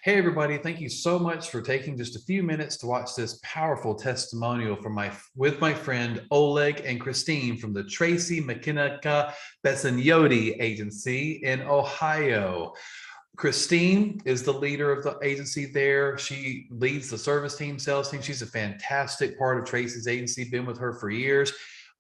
Hey, everybody. Thank you so much for taking just a few minutes to watch this powerful testimonial from with my friend Oleg and Christine from the Tracy McKenna Bessignotti Agency in Ohio. Christine is the leader of the agency there. She leads the service team, sales team. She's a fantastic part of Tracy's agency, been with her for years.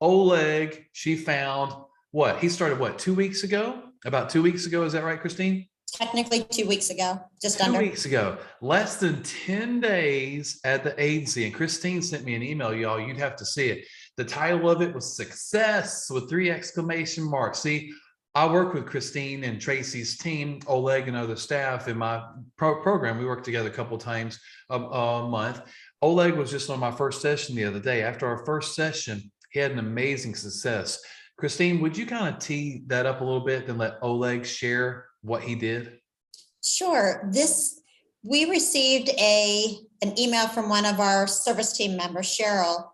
Oleg, she found what? He started what, 2 weeks ago? About 2 weeks ago. Is that right, Christine? Technically 2 weeks ago, just Two under. weeks ago, less than 10 days at the agency. And Christine sent me an email, y'all. You'd have to see it. The title of it was Success with 3 exclamation marks. See, I work with Christine and Tracy's team, Oleg and other staff in my program. We work together a couple of times a month. Oleg was just on my first session the other day. After our first session, he had an amazing success. Christine, would you kind of tee that up a little bit and let Oleg share what he did? Sure. We received an email from one of our service team members, Cheryl,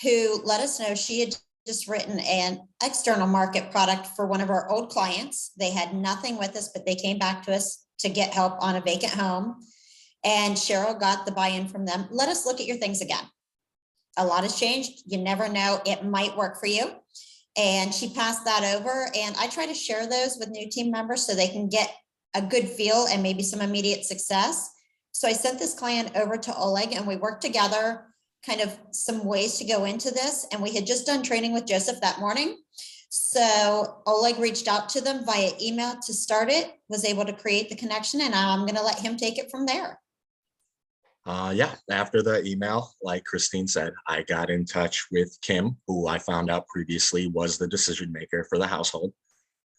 who let us know she had just written an external market product for one of our old clients. They had nothing with us, but they came back to us to get help on a vacant home. And Cheryl got the buy-in from them. Let us look at your things again. A lot has changed. You never know. It might work for you. And she passed that over. And I try to share those with new team members so they can get a good feel and maybe some immediate success. So I sent this client over to Oleg and we worked together kind of some ways to go into this. And we had just done training with Joseph that morning. So Oleg reached out to them via email to start it, was able to create the connection, and I'm going to let him take it from there. Yeah, after the email, like Christine said, I got in touch with Kim, who I found out previously was the decision maker for the household.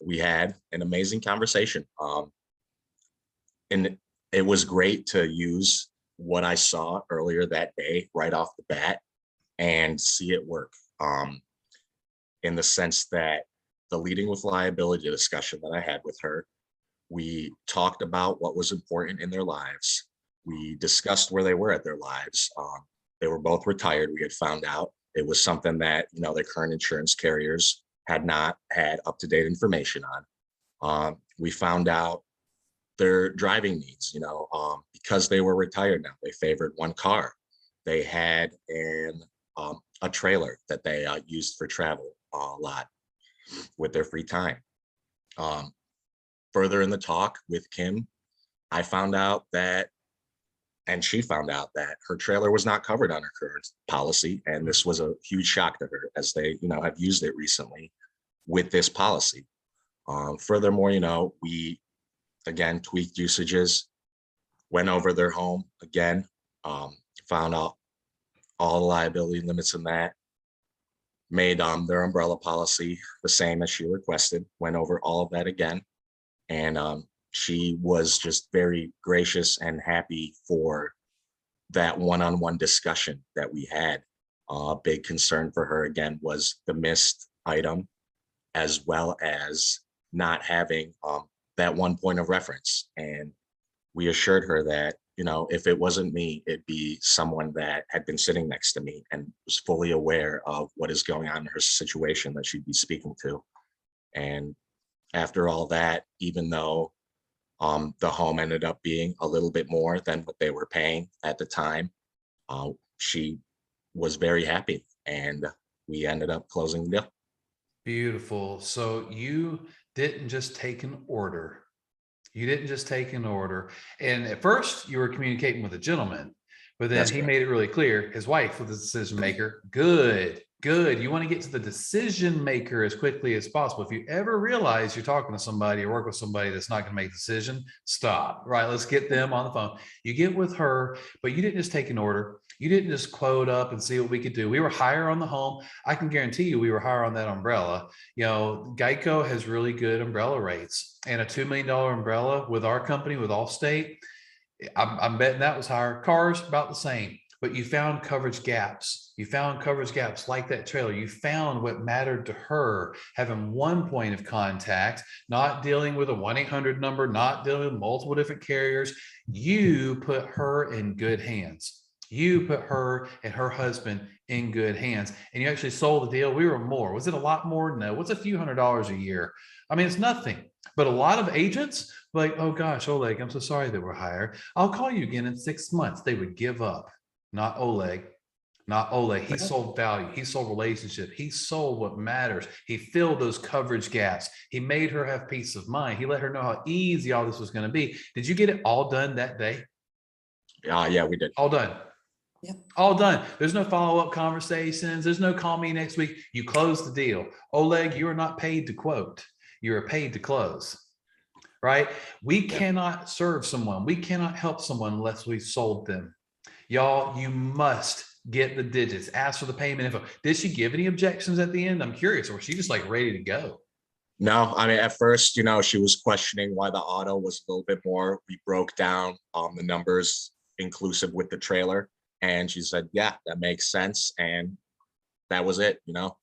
We had an amazing conversation. And it was great to use what I saw earlier that day right off the bat and see it work, in the sense that the leading with liability discussion that I had with her, we talked about what was important in their lives. We discussed where they were at their lives. They were both retired. We had found out it was something that, their current insurance carriers had not had up-to-date information on. We found out their driving needs, because they were retired now. They favored one car. They had a trailer that they used for travel a lot with their free time. Further in the talk with Kim, I found out that, and she found out that her trailer was not covered on her current policy. And this was a huge shock to her as they, have used it recently with this policy. Furthermore, we again tweaked usages, went over their home again, found out all the liability limits in that, made their umbrella policy the same as she requested, went over all of that again. And she was just very gracious and happy for that one-on-one discussion that we had. A big concern for her again was the missed item, as well as not having that one point of reference. And we assured her that, if it wasn't me, it'd be someone that had been sitting next to me and was fully aware of what is going on in her situation that she'd be speaking to. And after all that, even though the home ended up being a little bit more than what they were paying at the time, she was very happy, and we ended up closing the deal. Beautiful. So you didn't just take an order. You didn't just take an order. And at first you were communicating with a gentleman, but then he made it really clear his wife was the decision maker. Good. You want to get to the decision maker as quickly as possible. If you ever realize you're talking to somebody or work with somebody that's not going to make a decision, stop. Right. Let's get them on the phone. You get with her, but you didn't just take an order. You didn't just quote up and see what we could do. We were higher on the home. I can guarantee you we were higher on that umbrella. Geico has really good umbrella rates, and a $2 million umbrella with our company, with Allstate, I'm betting that was higher. Cars, about the same. But you found coverage gaps. You found coverage gaps like that trailer. You found what mattered to her, having one point of contact, not dealing with a 1-800 number, not dealing with multiple different carriers. You put her in good hands. You put her and her husband in good hands, and you actually sold the deal. We were more. Was it a lot more? No. What's a few $100s a year? I mean, it's nothing. But a lot of agents Like, oh gosh, Oleg, I'm so sorry that we're higher. I'll call you again in 6 months. They would give up. Not Oleg. Not Oleg. He sold value. He sold relationship. He sold what matters. He filled those coverage gaps. He made her have peace of mind. He let her know how easy all this was going to be. Did you get it all done that day? Yeah, we did. All done. Yep. All done. There's no follow-up conversations. There's no call me next week. You close the deal. Oleg, you are not paid to quote. You are paid to close. Right? We cannot serve someone. We cannot help someone unless we've sold them. Y'all, you must get the digits. Ask for the payment info. Did she give any objections at the end? I'm curious. Or was she just like ready to go? No, I mean, at first, you know, she was questioning why the auto was a little bit more. We broke down the numbers inclusive with the trailer. And she said, yeah, that makes sense. And that was it. You know,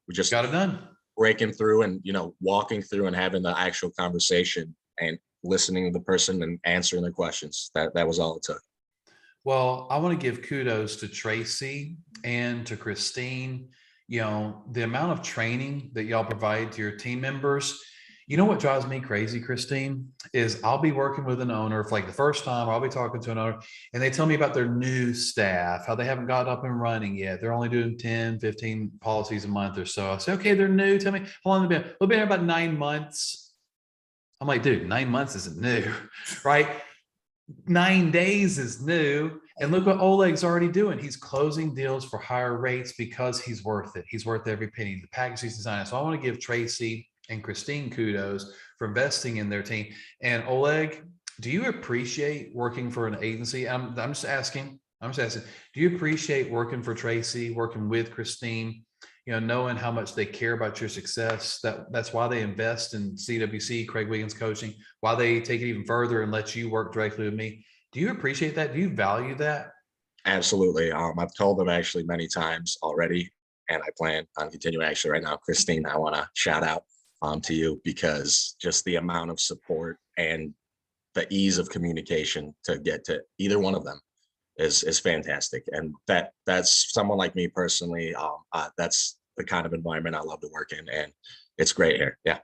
we just Got it done. breaking through and, you know, walking through and having the actual conversation and listening to the person and answering their questions. That was all it took. Well, I want to give kudos to Tracy and to Christine. You know, the amount of training that y'all provide to your team members. You know what drives me crazy, Christine, is I'll be working with an owner for like the first time, or I'll be talking to an owner and they tell me about their new staff, how they haven't got up and running yet. They're only doing 10, 15 policies a month or so. I say, okay, they're new. Tell me how long they've been. They've been here about 9 months. I'm like, dude, 9 months isn't new, right? 9 days is new. And look what Oleg's already doing. He's closing deals for higher rates because he's worth it. He's worth every penny. The package he's designing. So I want to give Tracy and Christine kudos for investing in their team. And Oleg, do you appreciate working for an agency? I'm just asking. Do you appreciate working for Tracy, working with Christine? You know, knowing how much they care about your success. That's why they invest in CWC, Craig Wiggins coaching. Why they take it even further and let you work directly with me. Do you appreciate that? Do you value that? Absolutely. I've told them actually many times already, and I plan on continuing. Actually, right now, Christine, I want to shout out to you because just the amount of support and the ease of communication to get to either one of them is fantastic. And that's someone like me personally. That's the kind of environment I love to work in, and it's great here. Yeah.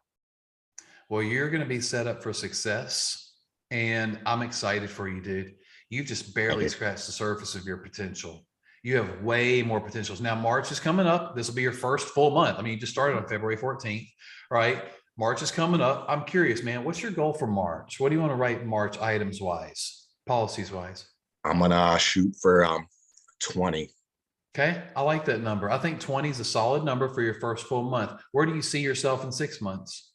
Well, you're going to be set up for success. And I'm excited for you, dude. You've just barely scratched the surface of your potential. You have way more potentials. Now, March is coming up. This will be your first full month. I mean, you just started on February 14th, right? March is coming up. I'm curious, man, what's your goal for March? What do you want to write March items wise, policies wise? I'm going to shoot for 20. Okay. I like that number. I think 20 is a solid number for your first full month. Where do you see yourself in 6 months?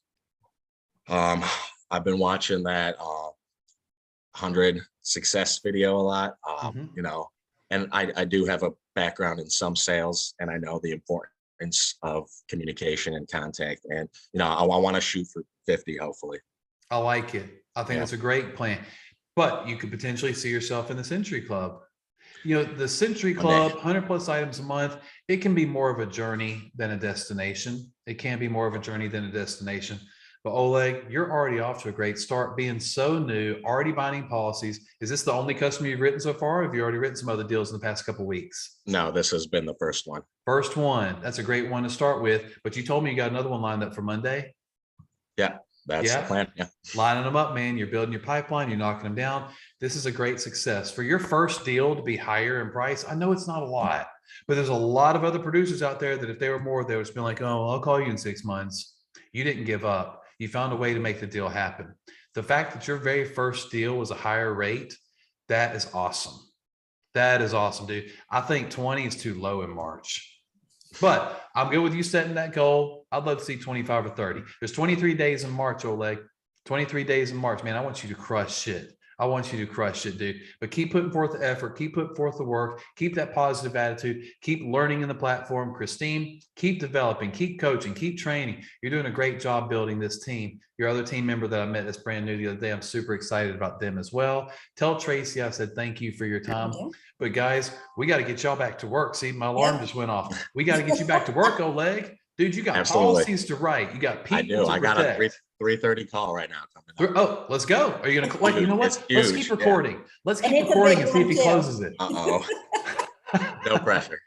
I've been watching that 100 success video a lot, you know, and I do have a background in some sales, and I know the importance of communication and contact. And, you know, I want to shoot for 50, hopefully. I like it. I think that's a great plan, but you could potentially see yourself in the Century Club. You know, the Century Club, 100 plus items a month, it can be more of a journey than a destination. It can be more of a journey than a destination. But Oleg, you're already off to a great start, being so new, already binding policies. Is this the only customer you've written so far? Or have you already written some other deals in the past couple of weeks? No, this has been the first one. First one. That's a great one to start with. But you told me you got another one lined up for Monday. Yeah, that's the plan. Yeah. Lining them up, man. You're building your pipeline. You're knocking them down. This is a great success. For your first deal to be higher in price, I know it's not a lot, but there's a lot of other producers out there that if they were more, they would have been like, oh, I'll call you in 6 months. You didn't give up. You found a way to make the deal happen. The fact that your very first deal was a higher rate, that is awesome. That is awesome, dude. I think 20 is too low in March, but I'm good with you setting that goal. I'd love to see 25 or 30. There's 23 days in March, Oleg. 23 days in March, man. I want you to crush it. I want you to crush it, dude. But keep putting forth the effort, keep putting forth the work, keep that positive attitude, keep learning in the platform. Christine, keep developing, keep coaching, keep training. You're doing a great job building this team. Your other team member that I met that's brand new the other day, I'm super excited about them as well. Tell Tracy I said thank you for your time. But guys, we got to get y'all back to work. See, my alarm just went off. We got to get you back to work, Oleg. Dude, you got policies to write. You got people to protect. I got a 3:30 call right now coming up. Oh, let's go. Are you gonna like? You know what? Let's keep recording. Let's And keep it's a recording big and see if one, he too. closes it. No pressure.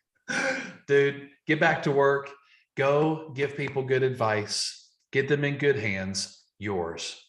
Dude, get back to work. Go give people good advice. Get them in good hands. Yours.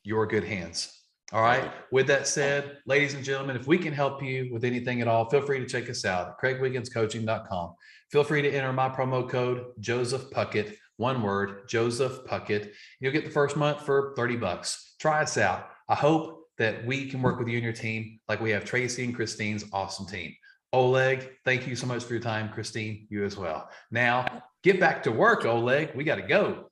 your good hands. All right. With that said, ladies and gentlemen, if we can help you with anything at all, feel free to check us out at craigwigginscoaching.com. Feel free to enter my promo code Joseph Puckett, one word, Joseph Puckett. You'll get the first month for $30. Try us out. I hope that we can work with you and your team like we have Tracy and Christine's awesome team. Oleg, thank you so much for your time. Christine, you as well. Now get back to work, Oleg. We got to go.